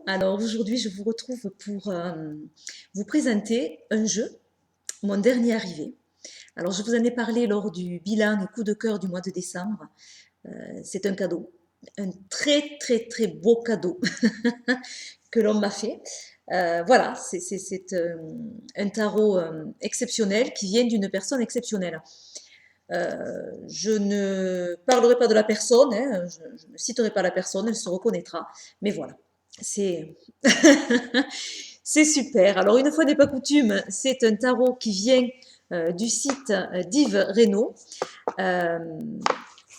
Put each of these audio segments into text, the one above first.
Alors aujourd'hui je vous retrouve pour vous présenter un jeu, mon dernier arrivé. Alors je vous en ai parlé lors du bilan et coup de cœur du mois de décembre. C'est un cadeau, un très très très beau cadeau que l'on m'a fait. Voilà, c'est un tarot exceptionnel qui vient d'une personne exceptionnelle. Je ne parlerai pas de la personne, hein, je ne citerai pas la personne, elle se reconnaîtra. Mais voilà, c'est c'est super. Alors une fois n'est pas coutume, c'est un tarot qui vient du site d'Yves Reynaud. Euh,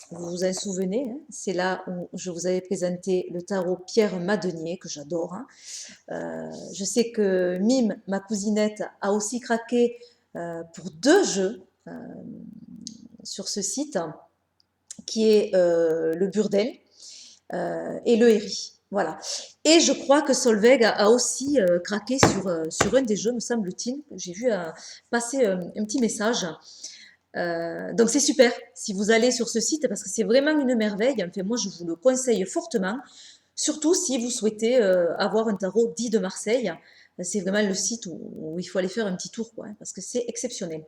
vous vous en souvenez, hein, c'est là où je vous avais présenté le tarot Pierre Madenier, que j'adore. Hein. Je sais que Mime, ma cousinette, a aussi craqué pour deux jeux sur ce site, qui est le Burdel et le Héri. Voilà. Et je crois que Solveig a aussi craqué sur un des jeux, me semble-t-il. J'ai vu passer un petit message. Donc c'est super si vous allez sur ce site parce que c'est vraiment une merveille. Enfin, moi, je vous le conseille fortement, surtout si vous souhaitez avoir un tarot dit de Marseille. C'est vraiment le site où il faut aller faire un petit tour, quoi, hein, parce que c'est exceptionnel.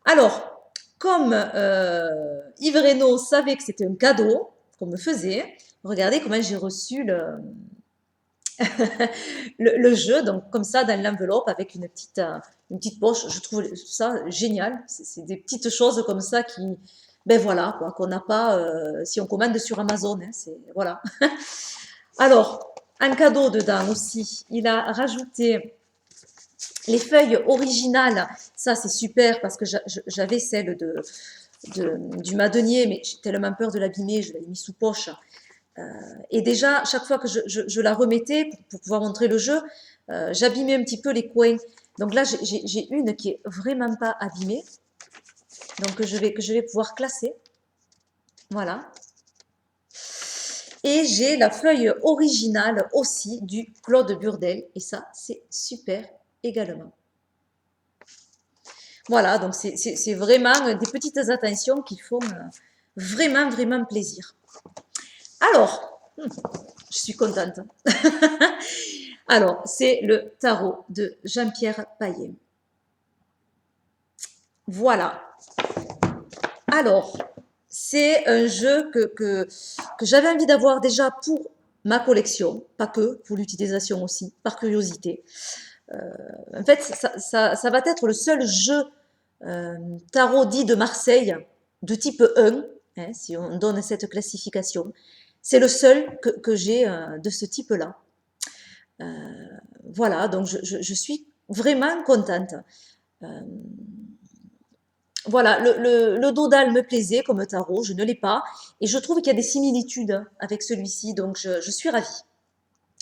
Alors, comme Yves Reynaud savait que c'était un cadeau qu'on me faisait, regardez comment j'ai reçu le jeu, donc comme ça dans l'enveloppe avec une petite poche. Je trouve ça génial. C'est des petites choses comme ça qui, ben voilà, quoi, qu'on n'a pas si on commande sur Amazon. Hein, voilà. Alors, un cadeau dedans aussi. Il a rajouté les feuilles originales. Ça, c'est super parce que j'avais celle du Madenier, mais j'ai tellement peur de l'abîmer, je l'avais mis sous poche. Et déjà, chaque fois que je la remettais pour pouvoir montrer le jeu, j'abîmais un petit peu les coins. Donc là, j'ai une qui est vraiment pas abîmée, donc que je vais pouvoir classer. Voilà. Et j'ai la feuille originale aussi du Claude Burdel, et ça, c'est super également. Voilà, donc c'est vraiment des petites attentions qui font vraiment, vraiment plaisir. Alors, je suis contente. Alors, c'est le tarot de Jean-Pierre Paillet. Voilà. Alors, c'est un jeu que j'avais envie d'avoir déjà pour ma collection, pas que, pour l'utilisation aussi, par curiosité. En fait, ça va être le seul jeu tarot dit de Marseille de type 1, hein, si on donne cette classification. C'est le seul que j'ai de ce type-là. Voilà, donc je suis vraiment contente. Euh, voilà, le Dodal me plaisait comme tarot, je ne l'ai pas, et je trouve qu'il y a des similitudes avec celui-ci, donc je suis ravie.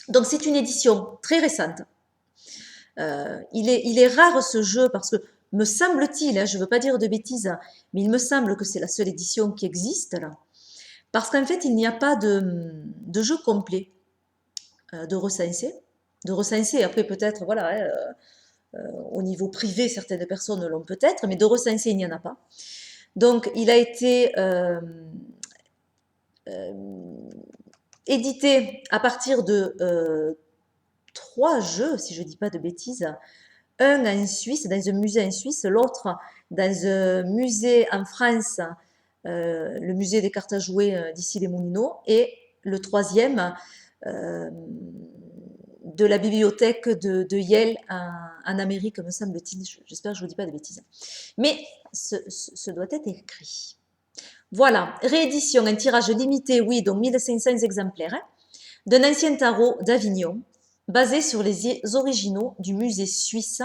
Donc c'est une édition très récente. Il est rare ce jeu parce que, me semble-t-il, hein, je ne veux pas dire de bêtises, mais il me semble que c'est la seule édition qui existe là. Parce qu'en fait, il n'y a pas de jeu complet de recensé. De recensé, après peut-être, voilà, hein, au niveau privé, certaines personnes l'ont peut-être, mais de recensé, il n'y en a pas. Donc, il a été édité à partir de trois jeux, si je ne dis pas de bêtises. Un en Suisse, dans un musée en Suisse, l'autre dans un musée en France, le musée des cartes à jouer d'ici les Moulineaux, et le troisième euh, de la bibliothèque de Yale en Amérique, me semble-t-il. J'espère que je ne vous dis pas de bêtises. Mais ce doit être écrit. Voilà, réédition, un tirage limité, oui, donc 1500 exemplaires, hein, d'un ancien tarot d'Avignon, basé sur les originaux du musée suisse,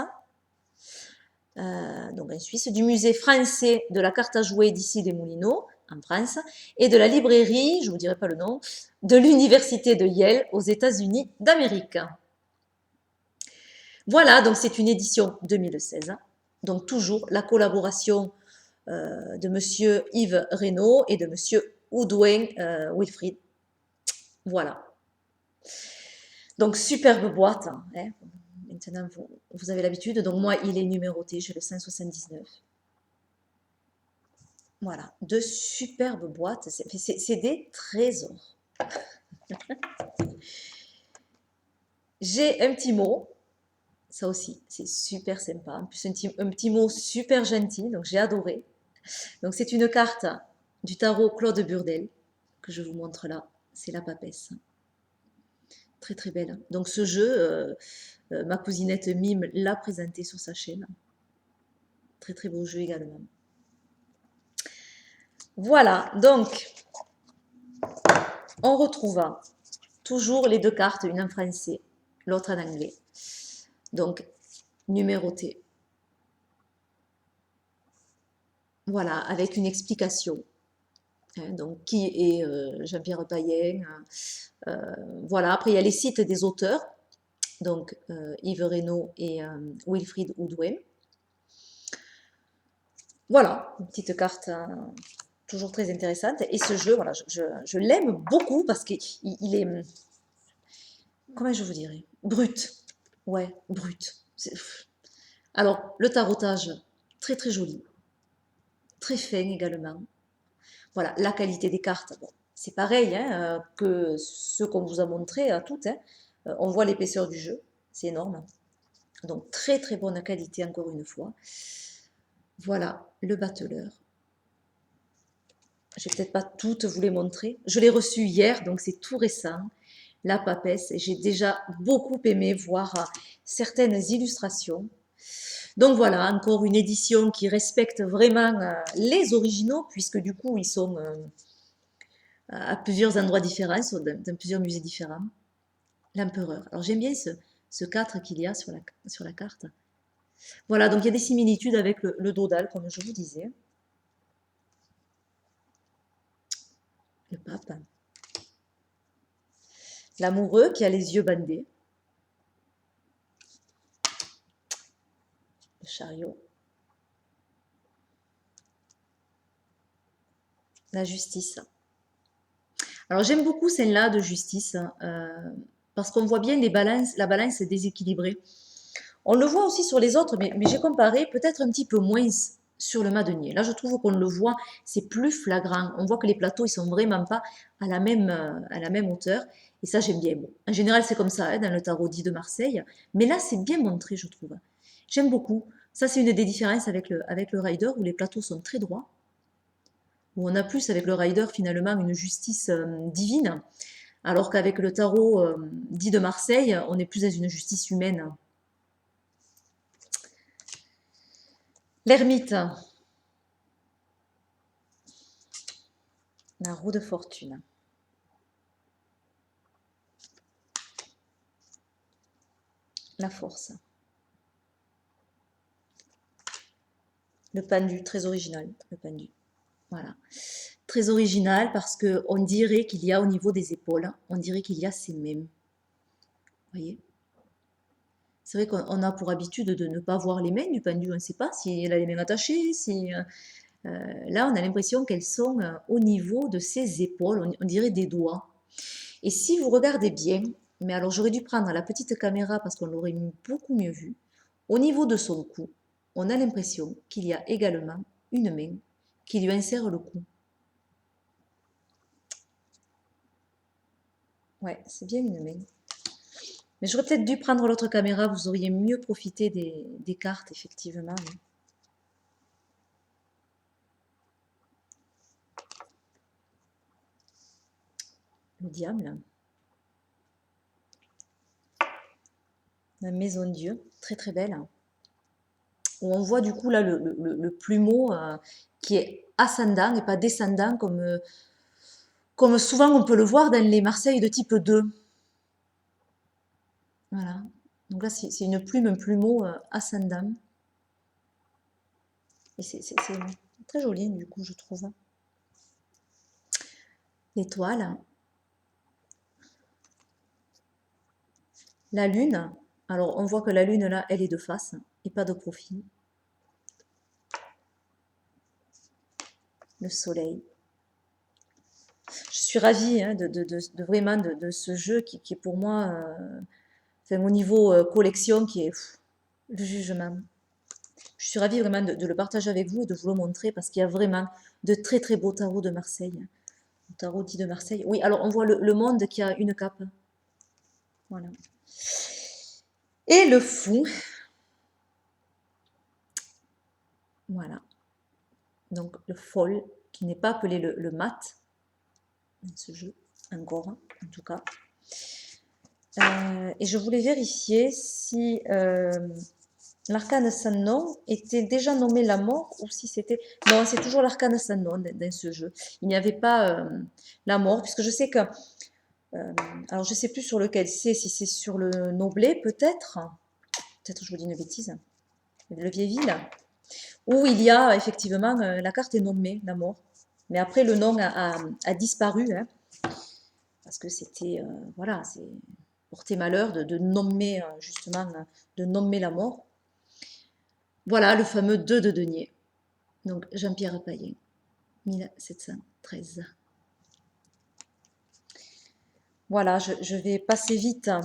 donc en Suisse, du musée français de la carte à jouer d'ici des Moulineaux, en France, et de la librairie, je ne vous dirai pas le nom, de l'université de Yale aux États-Unis d'Amérique. Voilà, donc c'est une édition 2016. Donc toujours la collaboration de monsieur Yves Reynaud et de monsieur Oudouin Wilfried. Voilà. Donc superbe boîte. Hein. Maintenant, vous avez l'habitude. Donc moi, il est numéroté, j'ai le 179. Voilà, de superbes boîtes. C'est des trésors. J'ai un petit mot, ça aussi, c'est super sympa. En plus, un petit mot super gentil, donc j'ai adoré. Donc c'est une carte du tarot Claude Burdel que je vous montre là. C'est la papesse. Très très belle. Donc ce jeu, ma cousinette Mime l'a présenté sur sa chaîne. Très très beau jeu également. Voilà, donc on retrouve toujours les deux cartes, une en français, l'autre en anglais. Donc numéroté. Voilà, avec une explication. Donc, qui est Jean-Pierre Payen. Voilà, après il y a les sites des auteurs, donc Yves Reynaud et Wilfried Houdouin. Voilà, une petite carte toujours très intéressante. Et ce jeu, voilà, je l'aime beaucoup parce qu'il est, comment je vous dirais, brut. Ouais, brut. Alors, le tarotage, très très joli, très fin également. Voilà, la qualité des cartes, bon, c'est pareil hein, que ce qu'on vous a montré à toutes. Hein. On voit l'épaisseur du jeu, c'est énorme. Donc très très bonne qualité encore une fois. Voilà le battleur. Je vais peut-être pas toutes vous les montrer. Je l'ai reçu hier, donc c'est tout récent. La papesse, j'ai déjà beaucoup aimé voir certaines illustrations. Donc voilà, encore une édition qui respecte vraiment les originaux, puisque du coup ils sont à plusieurs endroits différents, dans plusieurs musées différents. L'empereur. Alors j'aime bien ce 4 qu'il y a sur la carte. Voilà, donc il y a des similitudes avec le Dodal, comme je vous disais. Le pape. L'amoureux qui a les yeux bandés. Le chariot. La justice. Alors j'aime beaucoup celle-là de justice, parce qu'on voit bien la balance est déséquilibrée. On le voit aussi sur les autres, mais j'ai comparé peut-être un petit peu moins sur le Madenier. Là, je trouve qu'on le voit, c'est plus flagrant. On voit que les plateaux, ils sont vraiment pas à la même hauteur. Et ça, j'aime bien. Bon, en général, c'est comme ça hein, dans le tarot dit de Marseille. Mais là, c'est bien montré, je trouve. J'aime beaucoup. Ça, c'est une des différences avec le Rider, où les plateaux sont très droits. Où on a plus avec le Rider, finalement, une justice divine. Alors qu'avec le tarot dit de Marseille, on est plus dans une justice humaine. L'ermite, la roue de fortune. La force. Le pendu, très original, le pendu. Voilà. Très original parce qu'on dirait qu'il y a au niveau des épaules, on dirait qu'il y a ces mêmes. Vous voyez? C'est vrai qu'on a pour habitude de ne pas voir les mains du pendu, on ne sait pas si elle a les mains attachées, si... là, on a l'impression qu'elles sont au niveau de ses épaules, on dirait des doigts. Et si vous regardez bien, mais alors j'aurais dû prendre la petite caméra parce qu'on l'aurait beaucoup mieux vu, au niveau de son cou, on a l'impression qu'il y a également une main qui lui insère le cou. Ouais, c'est bien une main. Mais j'aurais peut-être dû prendre l'autre caméra, vous auriez mieux profité des cartes, effectivement. Le diable. La maison de Dieu, très très belle. Où on voit du coup là le plumeau qui est ascendant et pas descendant comme souvent on peut le voir dans les Marseilles de type 2. Voilà. Donc là, c'est une plume, un plumeau ascendant. Et c'est très joli, du coup, je trouve. L'étoile. La lune. Alors, on voit que la lune, là, elle est de face et pas de profil. Le soleil. Je suis ravie hein, vraiment de ce jeu qui est pour moi, enfin, au niveau collection, qui est le jugement. Je suis ravie vraiment de le partager avec vous et de vous le montrer parce qu'il y a vraiment de très très beaux tarots de Marseille. Le tarot dit de Marseille. Oui, alors on voit le monde qui a une cape. Voilà. Et le fou, voilà. Donc le folle, qui n'est pas appelé le mat dans ce jeu, encore en tout cas. Et je voulais vérifier si l'arcane sans nom était déjà nommé la mort ou si c'était... Non, c'est toujours l'arcane sans nom dans ce jeu. Il n'y avait pas la mort, puisque je sais que... alors je ne sais plus sur lequel c'est, si c'est sur le Noblet peut-être. Peut-être je vous dis une bêtise. Le Vieille-Ville. Où il y a effectivement, la carte est nommée, la mort. Mais après le nom a disparu, hein, parce que c'était... voilà, c'est porter malheur de nommer justement, de nommer la mort. Voilà le fameux 2 de denier. Donc Jean-Pierre Payen, 1713. Voilà, je vais passer vite, hein,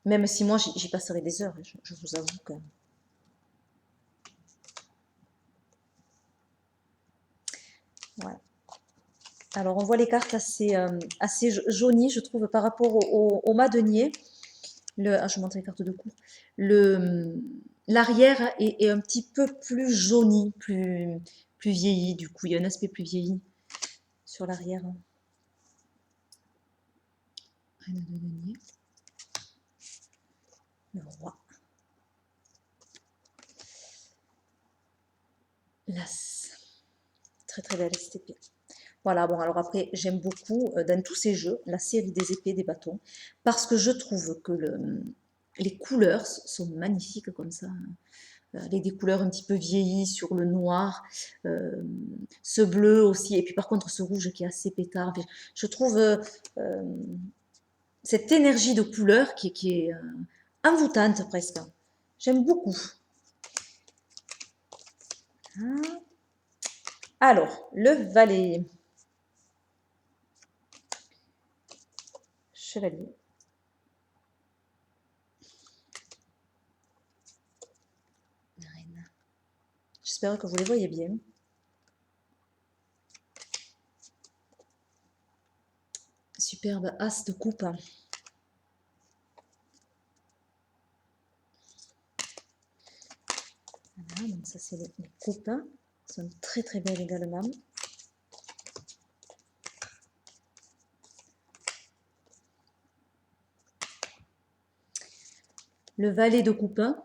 même si moi j'y passerai des heures, je vous avoue que... Voilà. Alors on voit les cartes assez jaunies, je trouve, par rapport au mât denier. Je vais montrer les cartes de cours. L'arrière est un petit peu plus jauni, plus vieilli, du coup, il y a un aspect plus vieilli sur l'arrière. Reine de denier. Le roi. L'as. Très très belle cette épée. Voilà, bon, alors après, j'aime beaucoup dans tous ces jeux la série des épées, des bâtons, parce que je trouve que les couleurs sont magnifiques comme ça, avec des couleurs un petit peu vieillies sur le noir, ce bleu aussi, et puis par contre ce rouge qui est assez pétard. Je trouve cette énergie de couleur qui est envoûtante presque. J'aime beaucoup. Alors, le valet. Chevalier. Reine. J'espère que vous les voyez bien. Superbe as de coupe. Voilà, donc ça c'est les coupes. Elles sont très très belles également. Le valet de coupin,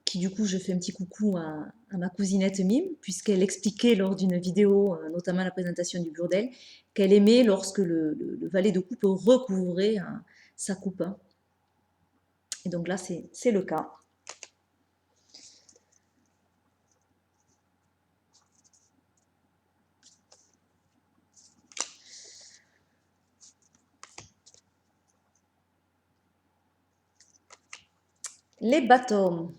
qui du coup je fais un petit coucou à ma cousinette Mime, puisqu'elle expliquait lors d'une vidéo, notamment la présentation du burdel, qu'elle aimait lorsque le valet de coupe recouvrait sa coupe. Et donc là c'est le cas. Les bâtons.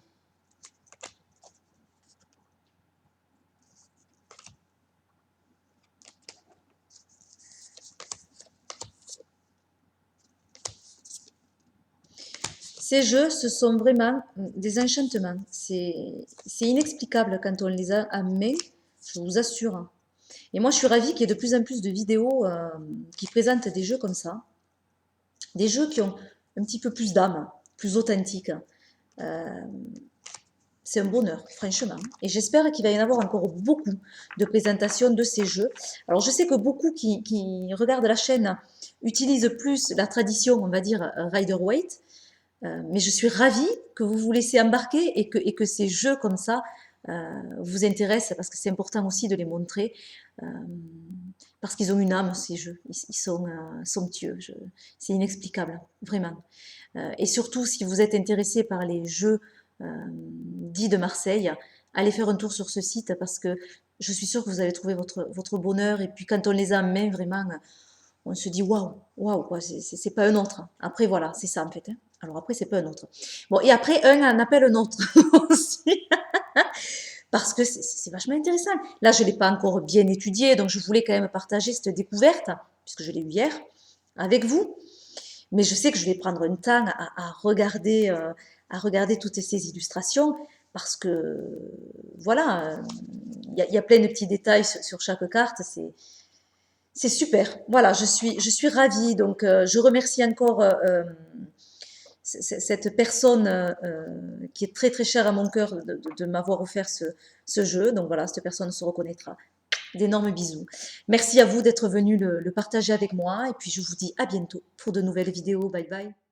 Ces jeux, ce sont vraiment des enchantements. C'est inexplicable quand on les a en main, je vous assure. Et moi, je suis ravie qu'il y ait de plus en plus de vidéos qui présentent des jeux comme ça. Des jeux qui ont un petit peu plus d'âme, plus authentiques. C'est un bonheur, franchement. Et j'espère qu'il va y en avoir encore beaucoup de présentations de ces jeux. Alors, je sais que beaucoup qui regardent la chaîne utilisent plus la tradition, on va dire, Rider-Waite. Mais je suis ravie que vous vous laissez embarquer et que ces jeux comme ça vous intéressent, parce que c'est important aussi de les montrer, parce qu'ils ont une âme, ces jeux. Ils sont somptueux. C'est inexplicable, vraiment. Et surtout, si vous êtes intéressé par les jeux dits de Marseille, allez faire un tour sur ce site, parce que je suis sûre que vous allez trouver votre bonheur. Et puis quand on les a en main, vraiment, on se dit waouh, waouh, c'est pas un autre. Après, voilà, c'est ça en fait. Hein. Alors après, c'est pas un autre. Bon, et après, un en appelle un autre aussi. Parce que c'est vachement intéressant. Là, je ne l'ai pas encore bien étudié, donc je voulais quand même partager cette découverte, puisque je l'ai eu hier, avec vous. Mais je sais que je vais prendre un temps à regarder toutes ces illustrations, parce que, voilà, il y a plein de petits détails sur chaque carte. C'est super. Voilà, je suis ravie. Donc, je remercie encore cette personne qui est très très chère à mon cœur de m'avoir offert ce jeu. Donc voilà, cette personne se reconnaîtra. D'énormes bisous. Merci à vous d'être venu le partager avec moi et puis je vous dis à bientôt pour de nouvelles vidéos. Bye bye.